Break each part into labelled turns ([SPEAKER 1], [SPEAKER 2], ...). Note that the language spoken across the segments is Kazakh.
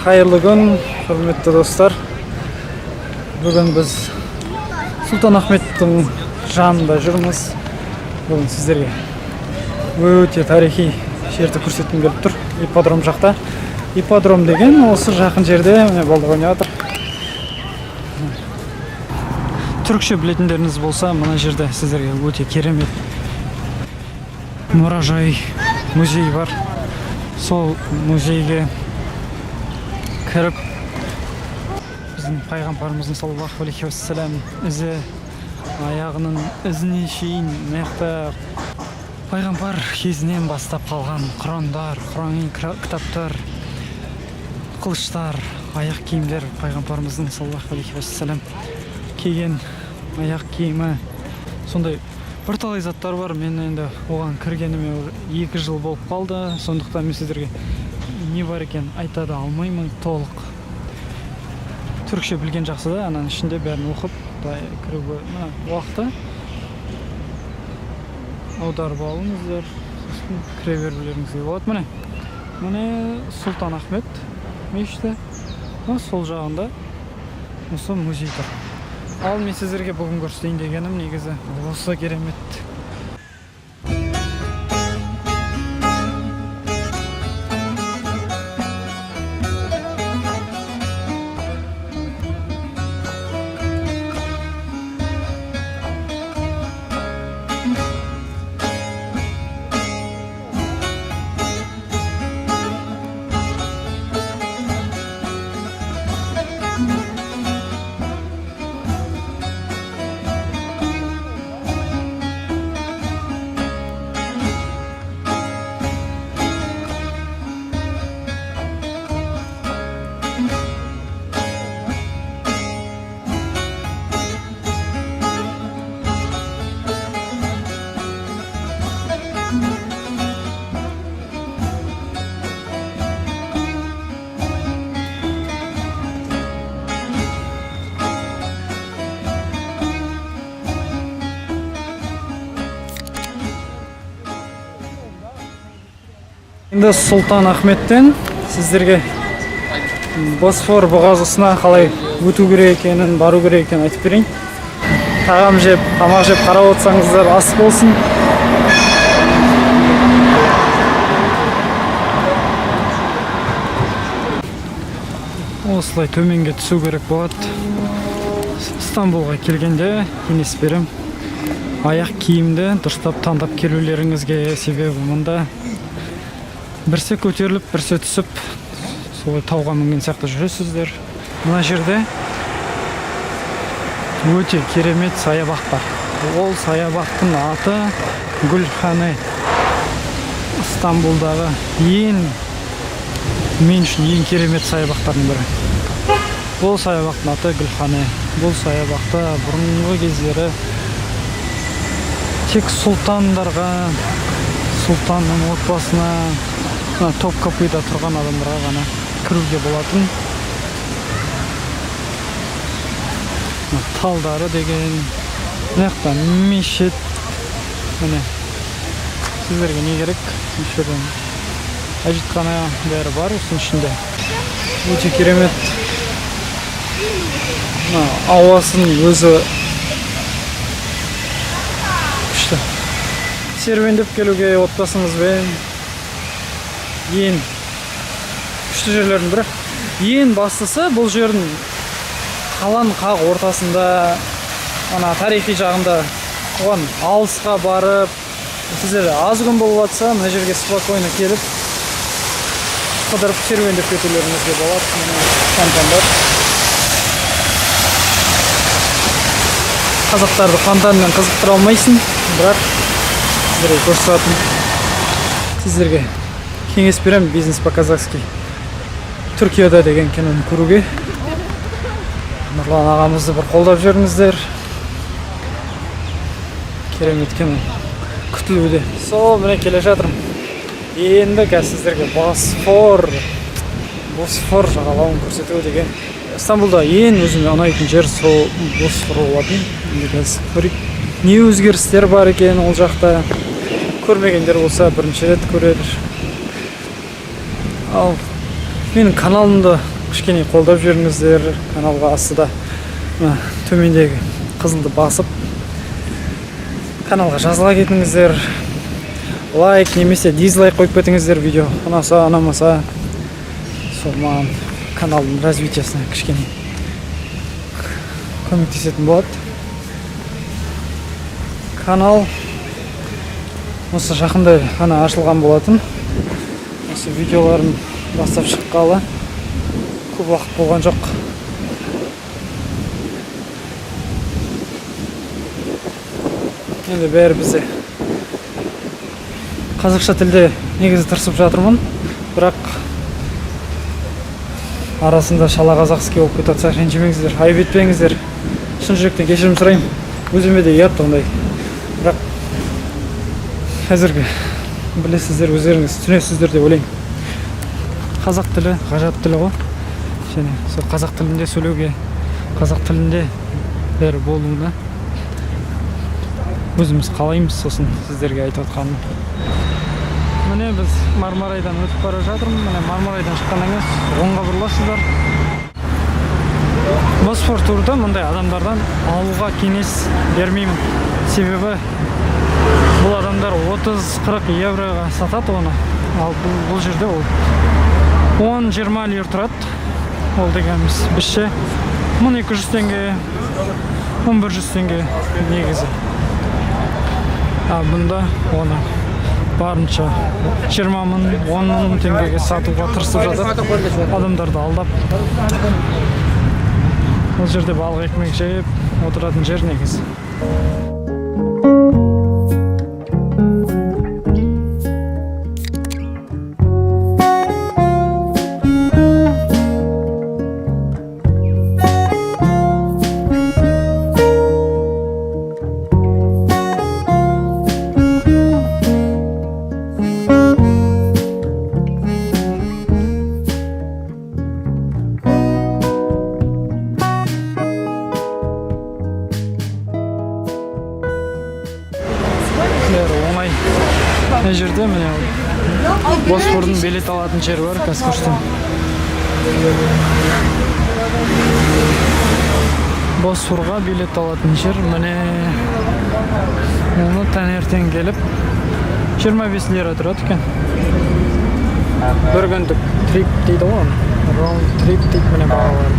[SPEAKER 1] Хайырлы күн, құрметті достар. Бүгін біз Сұлтан Ахметтің жанында жүрміз. Бүгін сіздерге өте тарихи жерді көрсеткім келіп тұр. Ипподром жақта. Ипподром деген осы жақын жерде балдар ойнап жатыр. Түркше білетіндеріңіз болса, мына жерде сіздерге өте керемет мұражай, музей бар. Сол музейге кіріп, біздің пайғамбарымыздың саллаллаху алейхи уассалам ізі, аяғының ізіне шейін мықты пайғамбар кезінен бастап қалған құрандар, құрани кітаптар, қылыштар, аяқ киімдер, пайғамбарымыздың саллаллаху алейхи уассалам киген аяқ киімі, сондай бірталай заттар бар. Мен енді оған кіргеніме 2 жыл болып қалды, сондықтан мен сіздерге не бар екен айта да алмаймын толық. Түркше білген жақсы да, ананың ішінде бәрін оқып кіруге уақыты аударып алыңыздар, сосын кіре берулеріңізге болады. Міне Сұлтан Ахмет мешіті, сол жағында осы музей тұр. Ал мен сіздерге бүгін көрсетейін дегенім негізі осы керемет. Енді Сұлтан Ахметтен сіздерге Босфор бұғазысына қалай өту керек екенін, бару керек екенін айтып берейін. Тағам жеп, тамақ жеп қарап отырсаңыздар ас болсын. Осылай төменге түсу керек болады. Стамбулға келгенде кеңес берем. Аяқ киімді дұрыстап таңдап келулеріңізге, себебі мұнда бірсе көтеріліп, бірсе түсіп, солай тауға мінген сияқты жүресіздер. Мына жерде өте керемет саябақ бар. Ол саябақтың аты Гүлхане. Стамбулдағы мен үшін ең керемет саябақтардың бірі. Бұл саябақтың аты Гүлхане. Бұл саябақта бұрынғы кездері тек сұлтандарға, сұлтанның отбасына, Топкапыда тұрған адамдарға ғана кіруге болатын. Талдары деген мықты мешіт. Міне сіздерге не керек? Мешіттен әжетхана бәрі бар осының ішінде. Өте керемет. Ауасын өзі күшті. Серуендеп келуге отбасыңызбен ең күшті жерлердің бірі. Ең бастысы бұл жердің қаланың қақ ортасында, тарихи жағында, оған алысқа барып, сіздер аз күн болып жатса, мына жерге спокойно келіп, қыдырып серуендеп кетулеріңізге болады. Фонтандар. Қазақтарды фонтанмен қызықтыра алмайсың, бірақ сіздерге көрсететін. Сіздерге кеңес берем бизнес по-казахски. Түркияда деген киноны көруге. Нұрлан ағамызды бір қолдап жүріңіздер. Керемет кино күтілуде. Сол міне келе жатырмын. Енді сіздерге Босфор жағалауын көрсету деген. Стамбулда ең өзіме ұнайтын жер сол Босфор болатын. Не өзгерістер бар екен ол жақта. Көрмегендер болса бірінші рет көреді. Ал менің каналымды кішкене қолдап жіберіңіздер. Каналға астыда төмендегі қызылды басып каналға жазыла кетіңіздер. Лайк немесе дизлайк қойып кетіңіздер. Видео ұнаса, ұнамаса, сол маған каналдың развитиясына кішкене көмектесетін болады. Канал осы жақында ғана ашылған болатын. Осы видеоларын бастап шыққалы көп уақыт болған жоқ. Енді бәрі бізде қазақша тілде негізі тырысып жатырмын, бірақ арасында шала қазақский болып кетіп жатса ренжімеңіздер, айып етпеңіздер. Шын жүректен кешірім сұраймын. Өзіме де ұят ондай. Бірақ қазіргі білесіздер, өздеріңіз түсінесіздер деп ойлаймын. Қазақ тілі ғажап тіл ғой. Және сол қазақ тілінде сөйлеуге, қазақ тілінде бәрі болуына өзіміз қалаймыз. Сосын сіздерге айтып отқаным. Міне біз Мармарайдан өтіп бара жатырмын. Міне Мармарайдан шыққаннан кейін оңға бұрыласыздар. Босфор турда мұндай адамдардан алуға кеңес бермеймін. Себебі бұл адамдар 30-40 евроға сатады оны. Ал бұл жерде ол 10-20 лир тұрады. Ол дегеніміз бізше 1200 теңге, 1100 теңге негізі. Бұнда оны барынша 20 мың, 10 мың теңгеге сатуға тырысып жатыр. Адамдарды алдап. Бұл жерде балық екмек жеп отыратын жер негізі. Оңай. Мына жерде міне Босфордың билет алатын жері бар, Казкүрстен. Босфорға билет алатын жер міне оны таңертең келіп 25 лира тұрады екен. Бір күндік трип дейді ғой. Round trip дейді міне бағалары.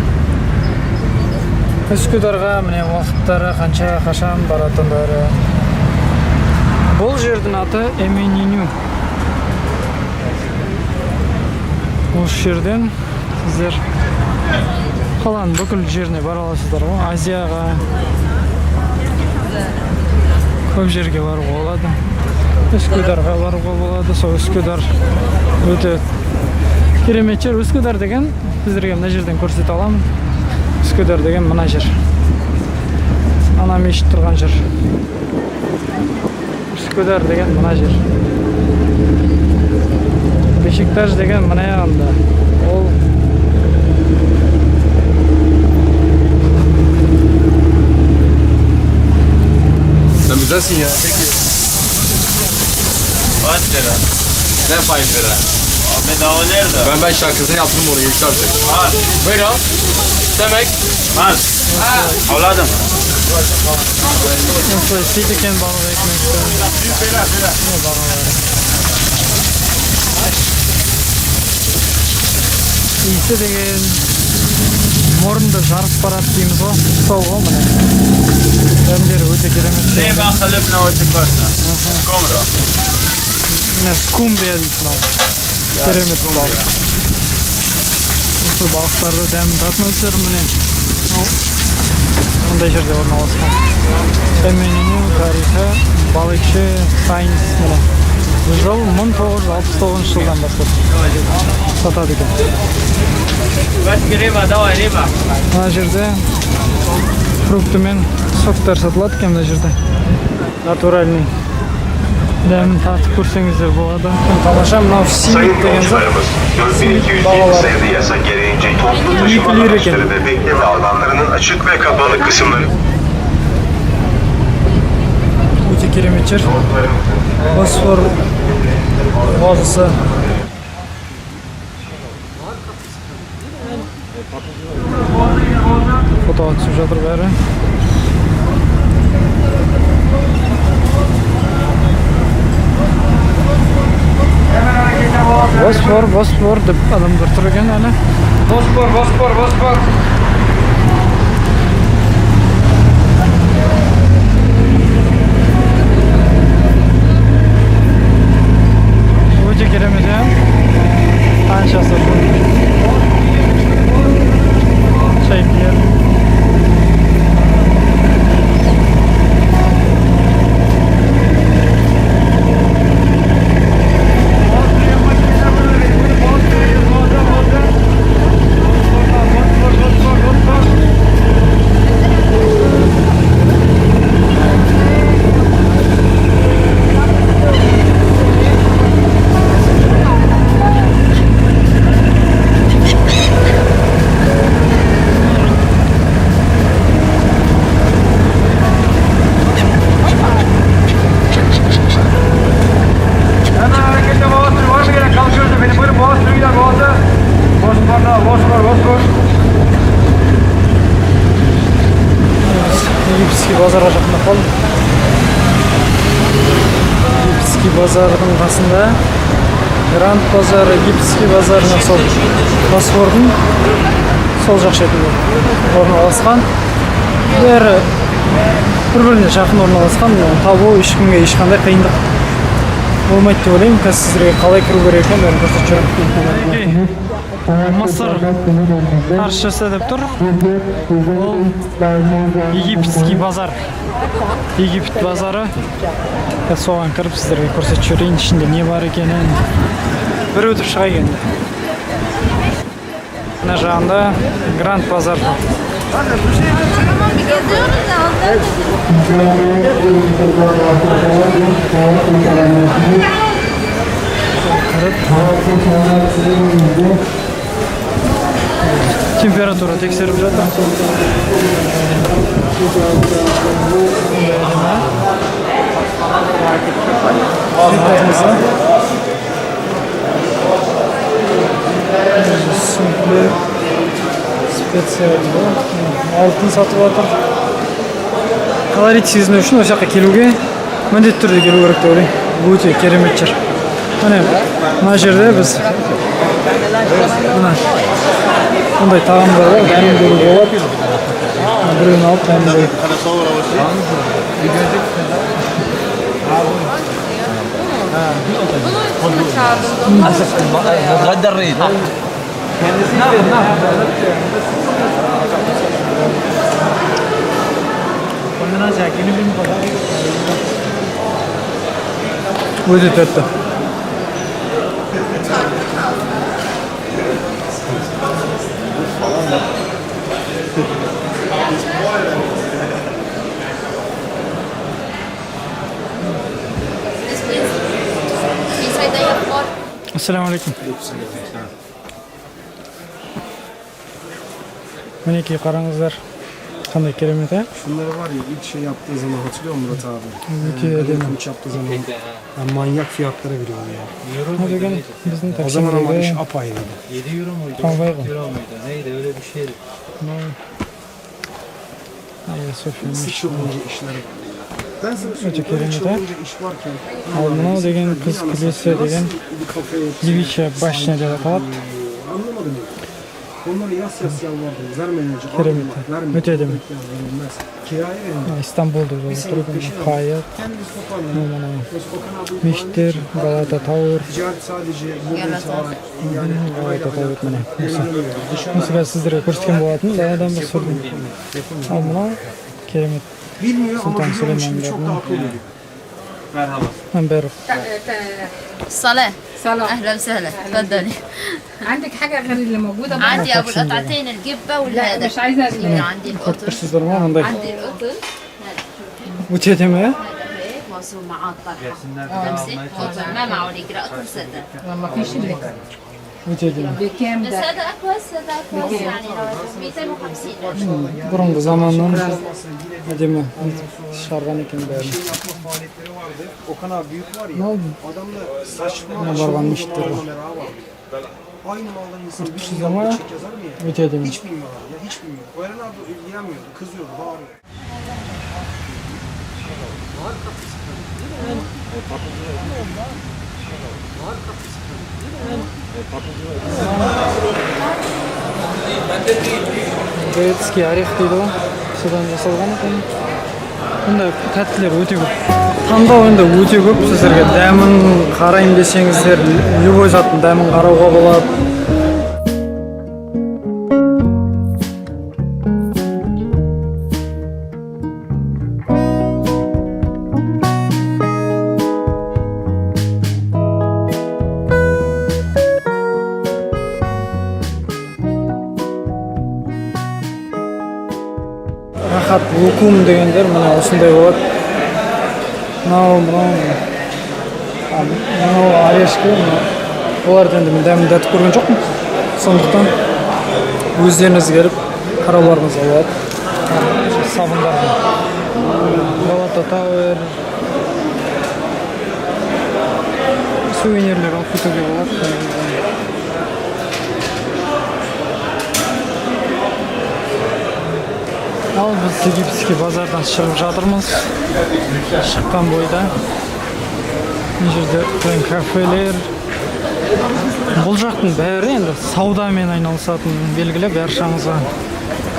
[SPEAKER 1] Үскүдарға міне уақыттары қашан баратындары. Бұл жердің аты Эмененю. Осы жерден сіздер қаланың бүкіл жеріне бара аласыздар ғой. Азияға көп жерге баруға болады. Үскүдарға баруға болады. Сол Үскүдар өте керемет жер. Үскүдар деген сіздерге мына жерден көрсете аламын. Үскүдар деген мына жер. Ана мешіт тұрған жер. Üsküdar деген мына жер. Бешикташ деген мына жағында. Ол
[SPEAKER 2] Sen güzelsin ya. Peki.
[SPEAKER 3] Kaç lira?
[SPEAKER 2] Ne faiz lira?
[SPEAKER 3] Bedava nerede?
[SPEAKER 2] Ben şarkısını yaptım onu yükselttim.
[SPEAKER 3] Al.
[SPEAKER 2] Buyur al. Demek.
[SPEAKER 3] Al. Avladım.
[SPEAKER 1] осылай істейді екен балық екмекті. Иісі деген мұрынды жарып барады дейміз ғой. Сол ғой міне. Дәмдері өте керемет.
[SPEAKER 3] ليه ما خلفنا وتكبرنا؟ كومرا.
[SPEAKER 1] Міне скумбрия дейді мынау. Керемет балық. Осы балықтарды дәмін татыңыздар міне. Мұндай жерде орналасқан. Эмененю тарихы балықшы сайынс міне. Жыл 1969 жылдан бастап сатады екен. Мына жерде фрукты мен соктар сатылады екен мына жерде. Натуральный. Дәмін татып көрсеңіздер болады. Тамаша мынау симит деген зат.
[SPEAKER 4] 4220 sayılı yasa gereğince toplu taşıma araçları ve bekleme alanlarının açık ve kapalı kısımları.
[SPEAKER 1] Өте керемет жер. Босфор базасы. Foto atışıp жатыр бәрі. Bosfor deb adamlar tur ekan ana. Bosfor. O'zi keramadi ham. Qanchasi shu? Chaypiyer. Egiptskiy bozorga yaqin qoldik. Egiptskiy bozorning qasında Grand bozor, Egiptskiy bozorning sol Bosforning sol jaq chetida o'rnashgan. Beri bir-biriga yaqin o'rnashgan. Tabu hech kimga hech qanday qiyinlik bo'lmaydi deb o'ylayman. Sizlarga qalay kiru kerak ekan, ko'rsatib Mısır karşısı deb tur. Egiptskiy bozor. Egipt bozori. So'g'an kirib sizlarga ko'rsatib o'tayın içinde ne var ekanini. Bir o'tib chiqay endi. Mana shu anda Grand bozor. Temperatura tekshirib жатыр. Altın satып жатыр. Калорий сезіну үшін осы жаққа келуге міндетті түрде келу керек деп ойлаймын. Бұл өте керемет жер. Мына жерде біз bunday tağamlar var, benim böyle olan birini alıp ben böyle
[SPEAKER 2] غدا الريد
[SPEAKER 1] Öyle etti. Assalamu alaikum. Mineki qarangızlar. Qanday keremet ha?
[SPEAKER 5] Şunları var ya ilk şey yaptığı zaman hatırlıyor musun Murat abi? İlk yaptığı zaman yani manyak fiyatlara veriyor ya.
[SPEAKER 1] O degan bizning
[SPEAKER 5] O zaman ama iş
[SPEAKER 1] Taksim'dagi
[SPEAKER 5] apayrıydı.
[SPEAKER 6] 7 euro muydu?
[SPEAKER 1] Konvoy
[SPEAKER 6] 8 euro muydu? Neydi öyle bir şeydi.
[SPEAKER 1] Sofia'nın
[SPEAKER 5] Sıçılınca işleri. Ben sana
[SPEAKER 1] Öteki
[SPEAKER 5] söyleyeyim böyle
[SPEAKER 1] yerinde.
[SPEAKER 5] çılgınca iş varken.
[SPEAKER 1] Almano degan kız kulesi degan
[SPEAKER 5] Bir kafeye
[SPEAKER 1] Livicha başına da kalat.
[SPEAKER 5] Anlamadım ya. Onlara yas yalvardım. Vermeyince
[SPEAKER 1] Keremet.
[SPEAKER 5] vermeyince.
[SPEAKER 1] Öte demek.
[SPEAKER 5] Verilmez. Kiraya verin.
[SPEAKER 1] İstanbul'da oturup Hayat,
[SPEAKER 5] Kendiniz toparlayın. Okan abi
[SPEAKER 1] Mishter, Galata Tower,
[SPEAKER 5] ticaret sadece burada çağır. Yani
[SPEAKER 1] Galata Tower mana. Mesela sizlere ko'rsatgan bo'ladim, daladan bir sordum. Almano keremet.
[SPEAKER 5] bilmiyor ama
[SPEAKER 1] Sultan
[SPEAKER 5] biliyormuş gibi
[SPEAKER 1] Süleyman
[SPEAKER 5] çok
[SPEAKER 1] Bey'den.
[SPEAKER 5] da akıllı.
[SPEAKER 3] Merhaba.
[SPEAKER 1] Ben Berif.
[SPEAKER 7] صلاة
[SPEAKER 8] سلام
[SPEAKER 7] أهلا وسهلا تفضلي
[SPEAKER 8] عندك حاجة غير اللي موجودة بره؟
[SPEAKER 7] عندي أبو القطعتين الجبة ولا
[SPEAKER 8] لا
[SPEAKER 7] هذا
[SPEAKER 8] مش عايزة
[SPEAKER 7] عندي القطن
[SPEAKER 1] Sizler var mı?
[SPEAKER 7] عندي القطن
[SPEAKER 1] Öte deme.
[SPEAKER 7] هذا هيك موصول معاه الطرحة تمسك قطن ما معه الإجراء كل سنة
[SPEAKER 8] ما فيش اللي
[SPEAKER 1] Öte deme.
[SPEAKER 8] بكام
[SPEAKER 7] بس
[SPEAKER 8] ده؟
[SPEAKER 7] هذا أكوس هذا أكوس يعني لو 250
[SPEAKER 1] Burungu zamandan deme. Şargan ekan bari.
[SPEAKER 5] Yapma faaliyetleri vardı. Okan abi büyük var ya.
[SPEAKER 1] Ne oldu?
[SPEAKER 5] Adamla saçma
[SPEAKER 1] Ne barban müşteri.
[SPEAKER 5] Beraber. aynı maldan insan bir
[SPEAKER 1] Siz ama
[SPEAKER 5] milyon çek yazar mı ya?
[SPEAKER 1] ötedi mi?
[SPEAKER 5] Hiç bilmiyorlar ya, hiç bilmiyor. O Eren abi ilgilenmiyordu, kızıyordu, bağırıyordu.
[SPEAKER 1] Грецкий орех дейді ғой, содан жасалған екен. Бұндай тәттілер өте көп. Таңдау енді өте көп. Сіздерге дәмін қарайын десеңіздер, любой заттың дәмін қарауға болады. Рахат лукум дегендер мына осындай болады. Мынау орешки, оларды енді мен дәмін татып көрген жоқпын. Сондықтан өздеріңіз келіп қарауларыңызға болады. Сабындардың Галата Тауэр сувенирлер алып кетуге болады. Ал біз египетский базардан шығып жатырмыз. Шыққан бойда мына жерде кафелер. Бұл жақтың бәрі енді саудамен айналысатын белгілі, баршаңызға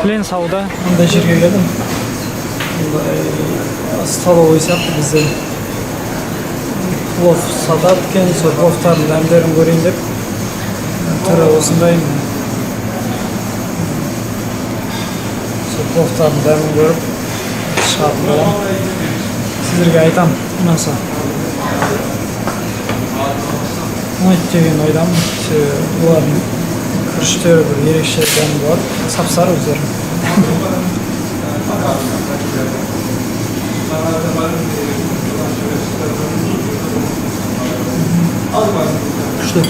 [SPEAKER 1] пілен сауда. Мындай жерге келдім. Столовый сияқты бізде плов сатады екен, сол пловтардың дәмдерін көрейін деп. Түрі осындай. Пловтардың дәмін көріп шығатын боламын. Сіздерге айтам, ұнаса. Ұнайды деген ойдамын. Бұлардың күріштері бір ерекше дәмі болады. Сап-сары өздері. Күшті.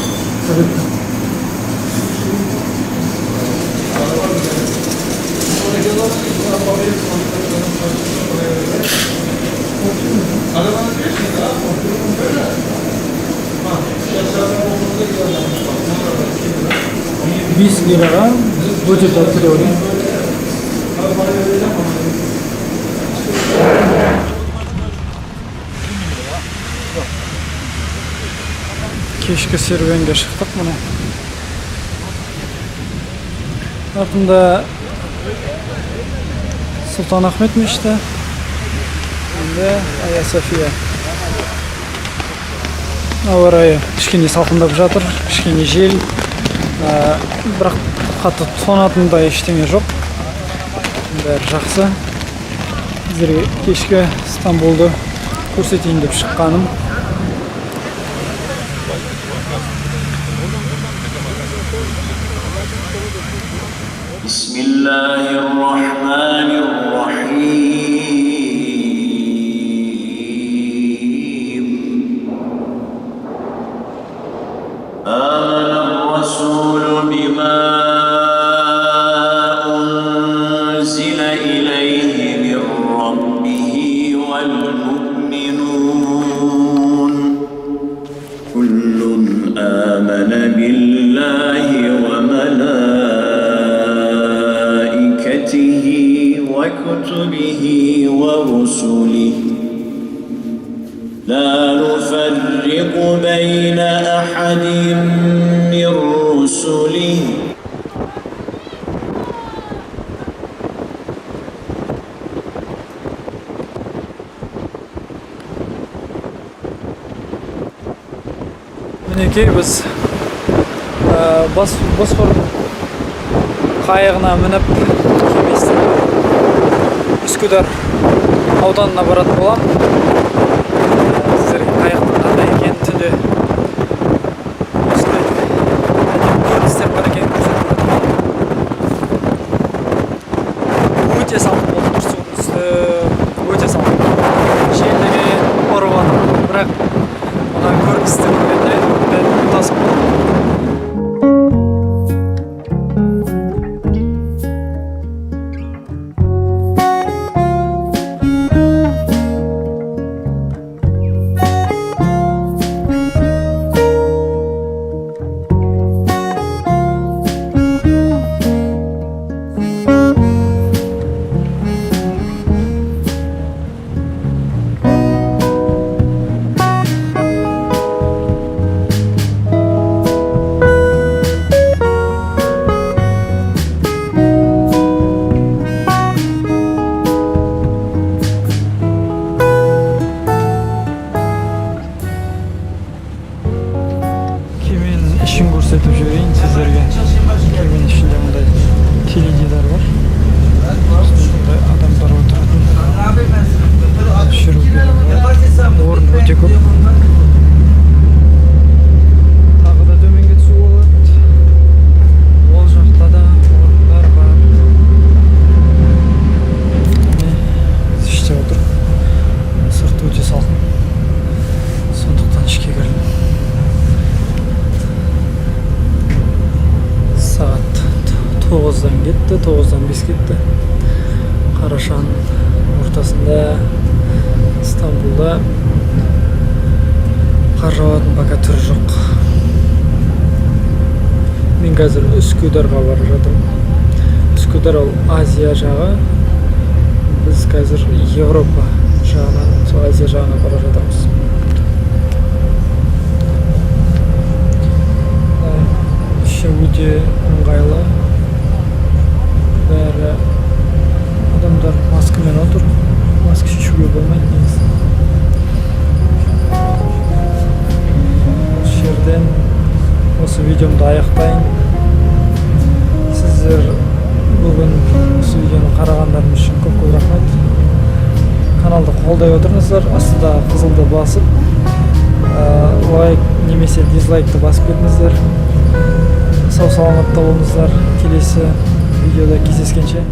[SPEAKER 1] Бес лираға өте татты деп ойлаймын. Кешкі серуенге шықтық мына. Артында Султан Ахмет мешіті, енді Ая София. Ауа райы кішкене салқындап жатыр, кішкене жел, бірақ қатты тоңатындай ештеңе жоқ. Бәрі жақсы. Сіздерге кешкі Стамбулды көрсетейін деп шыққаным.
[SPEAKER 3] بسم الله الرحمن الرحيم آمن الرسول بما أنزل إليه من ربه والمؤمنون كل آمن بالله وملائكته وكتبه ورسله لا نفرق بين أحد من رسله
[SPEAKER 1] Мінекей біз Босфор қайығына мініп кемесін Үскüdar ауданына баратын боламын. Сіздерге қайықтың қандай екенін түнде осындай көріністер бар екенін көрсетіп отырмын. Өте салқын болды, суның үсті өте салқын. Желдеге ұрып жатыр, бірақ мына көріністер көргенде бәрі ұмытасың. болыпты. Карашанын ортасында Стамбулда кар жаабадын пока түрү жок. Мен қазір Үскүдарга барып жатырмын. Үскүдар ол Азия жағы. Біз қазір Европа жағынан, сол Азия жағына бара жатырмыз. Іші өте ыңғайлы. Бәрі адамдар маскамен отыр. Маска шешуге болмайды негізі. Осы жерден осы видеомды аяқтайын. Сіздер бүгін осы видеоны қарағандарыңыз үшін көп рахмет. Каналды қолдай отырыңыздар. Астында қызылды басып, лайк немесе дизлайкты басып кетіңіздер. Сау саламатта болыңыздар. Келесі видеода кездескенше.